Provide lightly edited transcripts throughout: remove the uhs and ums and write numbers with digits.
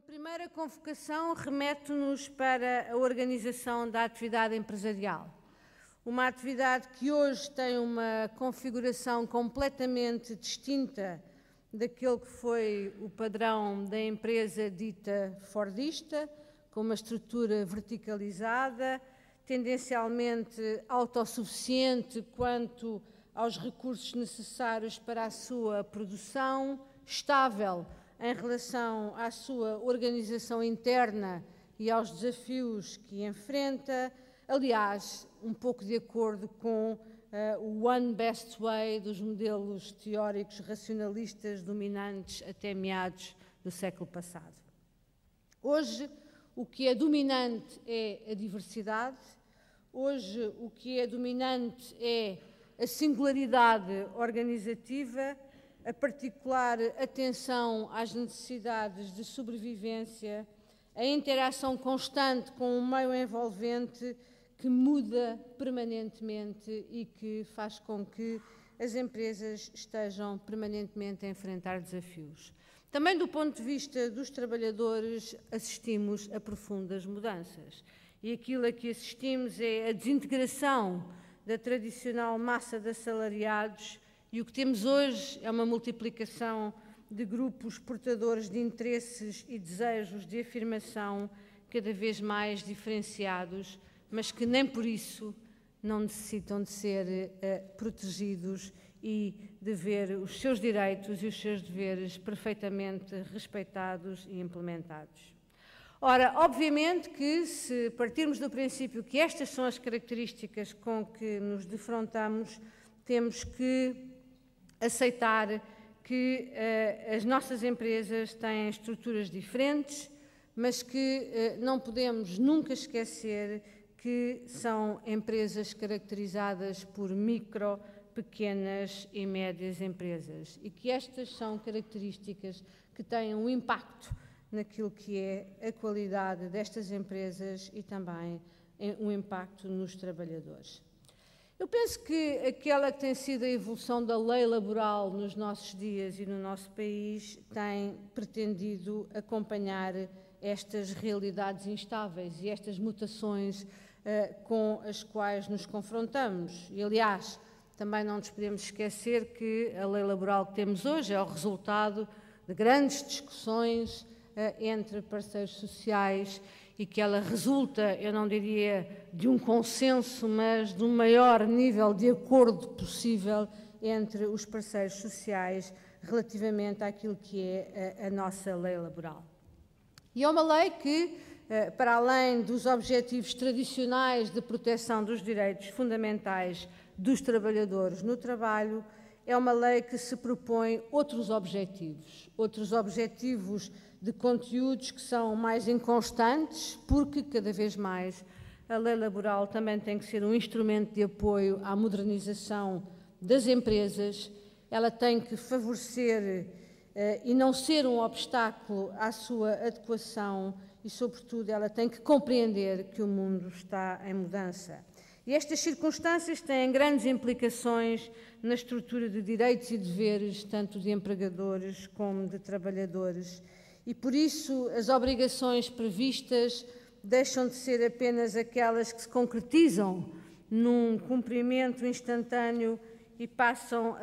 Uma primeira convocação remete-nos para a organização da atividade empresarial. Uma atividade que hoje tem uma configuração completamente distinta daquele que foi o padrão da empresa dita fordista, com uma estrutura verticalizada, tendencialmente autossuficiente quanto aos recursos necessários para a sua produção, estável em relação à sua organização interna e aos desafios que enfrenta, aliás, um pouco de acordo com o One Best Way dos modelos teóricos racionalistas dominantes até meados do século passado. Hoje, o que é dominante é a diversidade, hoje o que é dominante é a singularidade organizativa, a particular atenção às necessidades de sobrevivência, a interação constante com um meio envolvente que muda permanentemente e que faz com que as empresas estejam permanentemente a enfrentar desafios. Também do ponto de vista dos trabalhadores, assistimos a profundas mudanças. E aquilo a que assistimos é a desintegração da tradicional massa de assalariados. E o que temos hoje é uma multiplicação de grupos portadores de interesses e desejos de afirmação cada vez mais diferenciados, mas que nem por isso não necessitam de ser protegidos e de ver os seus direitos e os seus deveres perfeitamente respeitados e implementados. Ora, obviamente que se partirmos do princípio que estas são as características com que nos defrontamos, temos que aceitar que as nossas empresas têm estruturas diferentes, mas que não podemos nunca esquecer que são empresas caracterizadas por micro, pequenas e médias empresas e que estas são características que têm um impacto naquilo que é a qualidade destas empresas e também um impacto nos trabalhadores. Eu penso que aquela que tem sido a evolução da lei laboral nos nossos dias e no nosso país tem pretendido acompanhar estas realidades instáveis e estas mutações com as quais nos confrontamos. E, aliás, também não nos podemos esquecer que a lei laboral que temos hoje é o resultado de grandes discussões entre parceiros sociais e que ela resulta, eu não diria de um consenso, mas de um maior nível de acordo possível entre os parceiros sociais relativamente àquilo que é a nossa lei laboral. E é uma lei que, para além dos objetivos tradicionais de proteção dos direitos fundamentais dos trabalhadores no trabalho, é uma lei que se propõe outros objetivos de conteúdos que são mais inconstantes, porque cada vez mais a lei laboral também tem que ser um instrumento de apoio à modernização das empresas, ela tem que favorecer e não ser um obstáculo à sua adequação e, sobretudo, ela tem que compreender que o mundo está em mudança. E estas circunstâncias têm grandes implicações na estrutura de direitos e deveres, tanto de empregadores como de trabalhadores. E, por isso, as obrigações previstas deixam de ser apenas aquelas que se concretizam num cumprimento instantâneo e possam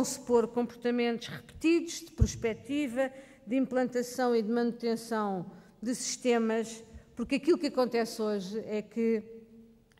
supor comportamentos repetidos de prospectiva, de implantação e de manutenção de sistemas, porque aquilo que acontece hoje é que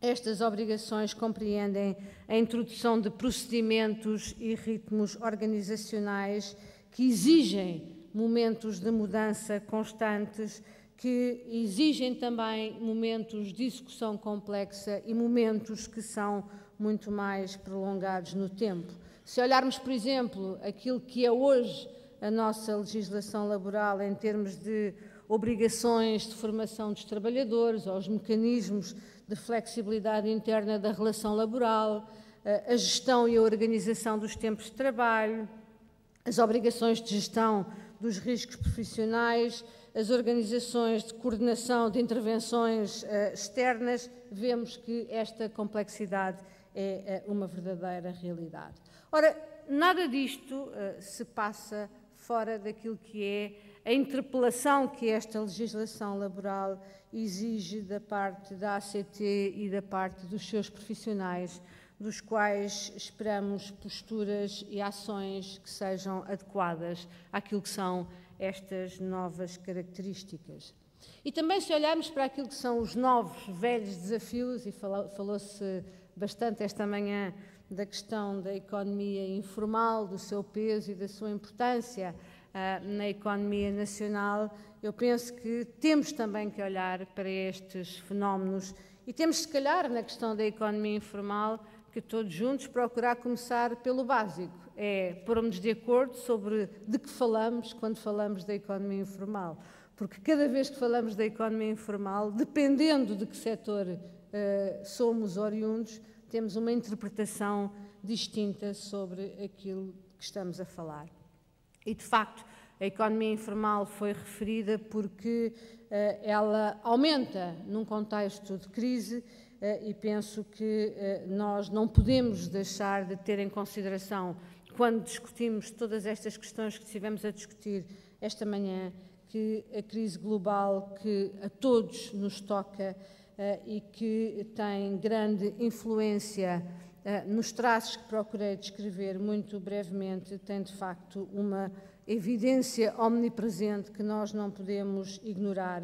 estas obrigações compreendem a introdução de procedimentos e ritmos organizacionais que exigem momentos de mudança constantes, que exigem também momentos de execução complexa e momentos que são muito mais prolongados no tempo. Se olharmos, por exemplo, aquilo que é hoje a nossa legislação laboral em termos de obrigações de formação dos trabalhadores, aos mecanismos de flexibilidade interna da relação laboral, a gestão e a organização dos tempos de trabalho, as obrigações de gestão dos riscos profissionais, as organizações de coordenação de intervenções externas, vemos que esta complexidade é uma verdadeira realidade. Ora, nada disto se passa fora daquilo que a interpelação que esta legislação laboral exige da parte da ACT e da parte dos seus profissionais, dos quais esperamos posturas e ações que sejam adequadas àquilo que são estas novas características. E também, se olharmos para aquilo que são os novos, velhos desafios, e falou-se bastante esta manhã da questão da economia informal, do seu peso e da sua importância na economia nacional, eu penso que temos também que olhar para estes fenómenos e temos, se calhar, na questão da economia informal, que todos juntos procurar começar pelo básico, é pormos de acordo sobre de que falamos quando falamos da economia informal. Porque cada vez que falamos da economia informal, dependendo de que setor somos oriundos, temos uma interpretação distinta sobre aquilo que estamos a falar. E, de facto, a economia informal foi referida porque ela aumenta num contexto de crise e penso que nós não podemos deixar de ter em consideração, quando discutimos todas estas questões que estivemos a discutir esta manhã, que a crise global que a todos nos toca e que tem grande influência nos traços que procurei descrever muito brevemente, tem de facto uma evidência omnipresente que nós não podemos ignorar.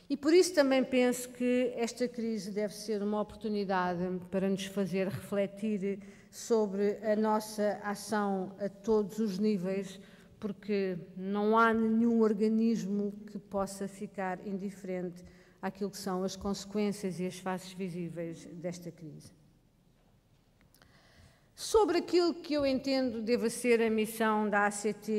E por isso também penso que esta crise deve ser uma oportunidade para nos fazer refletir sobre a nossa ação a todos os níveis, porque não há nenhum organismo que possa ficar indiferente àquilo que são as consequências e as faces visíveis desta crise. Sobre aquilo que eu entendo deva ser a missão da ACT,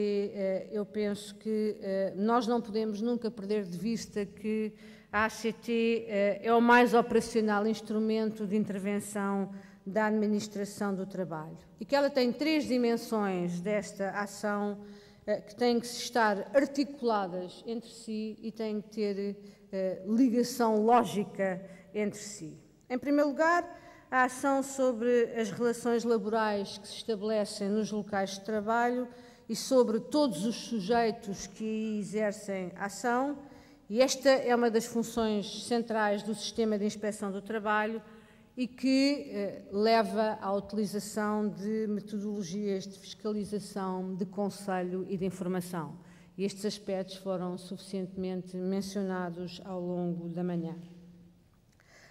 eu penso que nós não podemos nunca perder de vista que a ACT é o mais operacional instrumento de intervenção da administração do trabalho e que ela tem 3 dimensões desta ação que têm que estar articuladas entre si e têm que ter ligação lógica entre si. Em primeiro lugar, a ação sobre as relações laborais que se estabelecem nos locais de trabalho e sobre todos os sujeitos que aí exercem ação, e esta é uma das funções centrais do sistema de inspeção do trabalho e que leva à utilização de metodologias de fiscalização, de conselho e de informação. E estes aspectos foram suficientemente mencionados ao longo da manhã.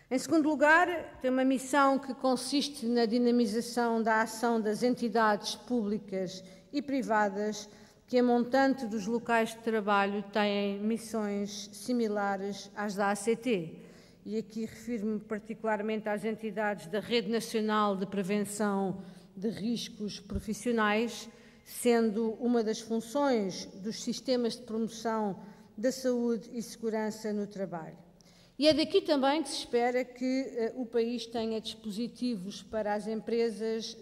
Em segundo lugar, tem uma missão que consiste na dinamização da ação das entidades públicas e privadas que, a montante dos locais de trabalho, têm missões similares às da ACT. E aqui refiro-me particularmente às entidades da Rede Nacional de Prevenção de Riscos Profissionais, sendo uma das funções dos sistemas de promoção da saúde e segurança no trabalho. E é daqui também que se espera que o país tenha dispositivos para as empresas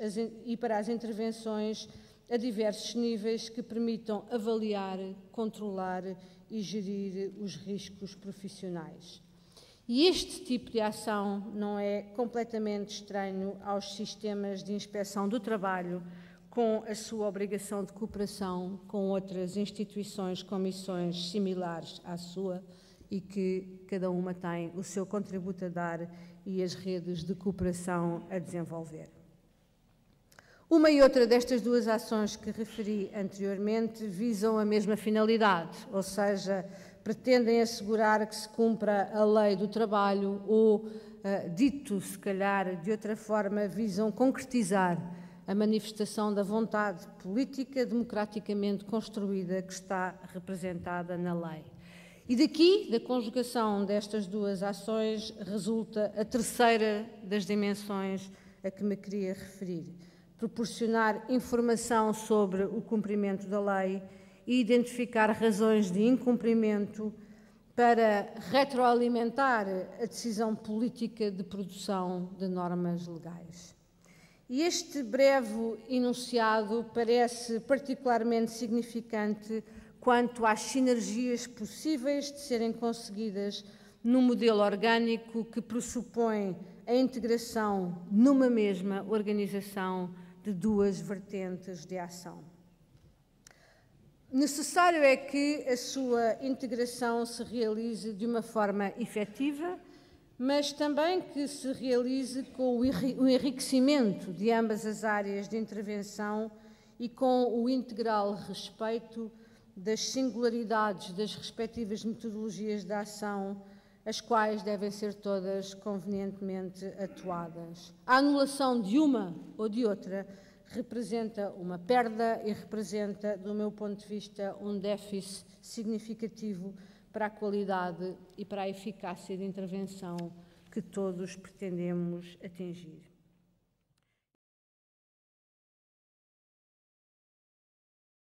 e para as intervenções a diversos níveis que permitam avaliar, controlar e gerir os riscos profissionais. E este tipo de ação não é completamente estranho aos sistemas de inspeção do trabalho, com a sua obrigação de cooperação com outras instituições com missões similares à sua e que cada uma tem o seu contributo a dar e as redes de cooperação a desenvolver. Uma e outra destas 2 ações que referi anteriormente visam a mesma finalidade, ou seja, pretendem assegurar que se cumpra a lei do trabalho ou, dito se calhar de outra forma, visam concretizar a manifestação da vontade política democraticamente construída que está representada na lei. E daqui, da conjugação destas 2 ações, resulta a terceira das dimensões a que me queria referir: proporcionar informação sobre o cumprimento da lei e identificar razões de incumprimento para retroalimentar a decisão política de produção de normas legais. E este breve enunciado parece particularmente significante quanto às sinergias possíveis de serem conseguidas num modelo orgânico que pressupõe a integração numa mesma organização de 2 vertentes de ação. Necessário é que a sua integração se realize de uma forma efetiva, mas também que se realize com o enriquecimento de ambas as áreas de intervenção e com o integral respeito das singularidades das respectivas metodologias de ação, as quais devem ser todas convenientemente atuadas. A anulação de uma ou de outra representa uma perda e representa, do meu ponto de vista, um déficit significativo para a qualidade e para a eficácia de intervenção que todos pretendemos atingir.